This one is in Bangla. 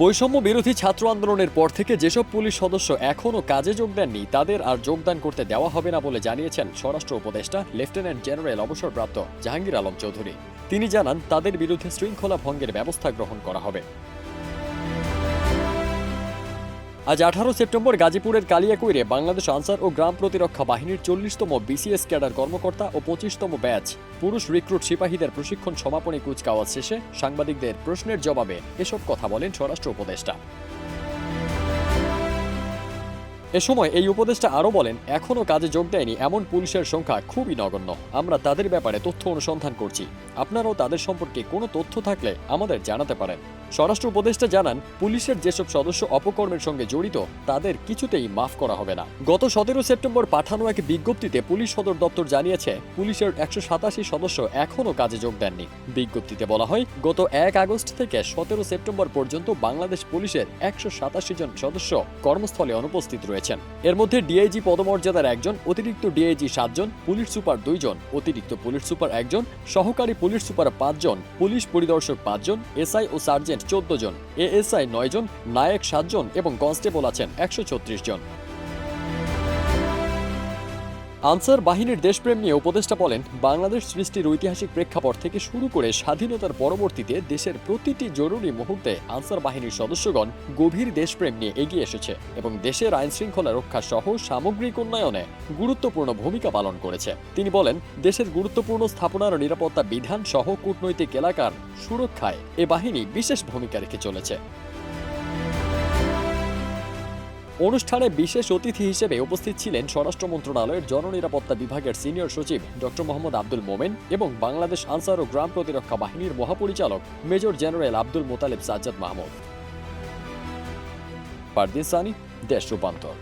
বৈষম্য বিরোধী ছাত্র আন্দোলনের পর থেকে যেসব পুলিশ সদস্য এখনও কাজে যোগ দেননি তাদের আর যোগদান করতে দেওয়া হবে না বলে জানিয়েছেন স্বরাষ্ট্র উপদেষ্টা লেফটেন্যান্ট জেনারেল অবসরপ্রাপ্ত জাহাঙ্গীর আলম চৌধুরী। তিনি জানান, তাদের বিরুদ্ধে শৃঙ্খলা ভঙ্গের ব্যবস্থা গ্রহণ করা হবে। আজ 18 সেপ্টেম্বর গাজীপুরের কালিয়াকৈরে বাংলাদেশ আনসার ও গ্রাম প্রতিরক্ষা বাহিনীর 40তম বিসিএস ক্যাডার কর্মকর্তা ও 25তম ব্যাচ পুরুষ রিক্রুট সিপাহীদের প্রশিক্ষণ সমাপনী কুচকাওয়াজ শেষে সাংবাদিকদের প্রশ্নের জবাবে এসব কথা বলেন স্বরাষ্ট্র উপদেষ্টা। এ সময় এই উপদেষ্টা আরও বলেন, এখনও কাজে যোগ দেয়নি এমন পুলিশের সংখ্যা খুবই নগণ্য। আমরা তাদের ব্যাপারে তথ্য অনুসন্ধান করছি। আপনারাও তাদের সম্পর্কে কোনো তথ্য থাকলে আমাদের জানাতে পারেন। স্বরাষ্ট্র উপদেষ্টা জানান, পুলিশের যেসব সদস্য অপকর্মের সঙ্গে জড়িত তাদের কিছুতেই মাফ করা হবে না। গত 17 সেপ্টেম্বর পাঠানো এক বিজ্ঞপ্তিতে পুলিশ সদর দপ্তর জানিয়েছে, পুলিশের 187 সদস্য এখনও কাজে যোগ দেননি। বিজ্ঞপ্তিতে বলা হয়, গত 1 আগস্ট থেকে 17 সেপ্টেম্বর পর্যন্ত বাংলাদেশ পুলিশের 187 জন সদস্য কর্মস্থলে অনুপস্থিত রয়েছেন। এর মধ্যে ডিআইজি পদমর্যাদার 1 জন, অতিরিক্ত ডিআইজি 7 জন, পুলিশ সুপার 2 জন, অতিরিক্ত পুলিশ সুপার 1 জন, সহকারী পুলিশ সুপার 5 জন, পুলিশ পরিদর্শক 5 জন, এসআই ও সার্জেন্ট 14 জন, এএসআই 9 জন, নায়ক 7 জন এবং কনস্টেবল আছেন 136 জন। আনসার বাহিনীর দেশপ্রেম নিয়ে উপদেষ্টা বলেন, বাংলাদেশ সৃষ্টির ঐতিহাসিক প্রেক্ষাপট থেকে শুরু করে স্বাধীনতার পরবর্তীতে দেশের প্রতিটি জরুরি মুহূর্তে আনসার বাহিনীর সদস্যগণ গভীর দেশপ্রেম নিয়ে এগিয়ে এসেছে এবং দেশের আইন শৃঙ্খলা রক্ষা সহ সামগ্রিক উন্নয়নে গুরুত্বপূর্ণ ভূমিকা পালন করেছে। তিনি বলেন, দেশের গুরুত্বপূর্ণ স্থাপনার নিরাপত্তা বিধান সহ কূটনৈতিক এলাকার সুরক্ষায় এ বাহিনী বিশেষ ভূমিকা রেখে চলেছে। অনুষ্ঠানে বিশেষ অতিথি হিসেবে উপস্থিত ছিলেন স্বরাষ্ট্র মন্ত্রণালয়ের জননিরাপত্তা বিভাগের সিনিয়র সচিব ডক্টর মোহাম্মদ আব্দুল মোমেন এবং বাংলাদেশ আনসার ও গ্রাম প্রতিরক্ষা বাহিনীর মহাপরিচালক মেজর জেনারেল আব্দুল মোতালেব সাজ্জাদ মাহমুদ। পারদিন সানি, দেশ রূপান্তর।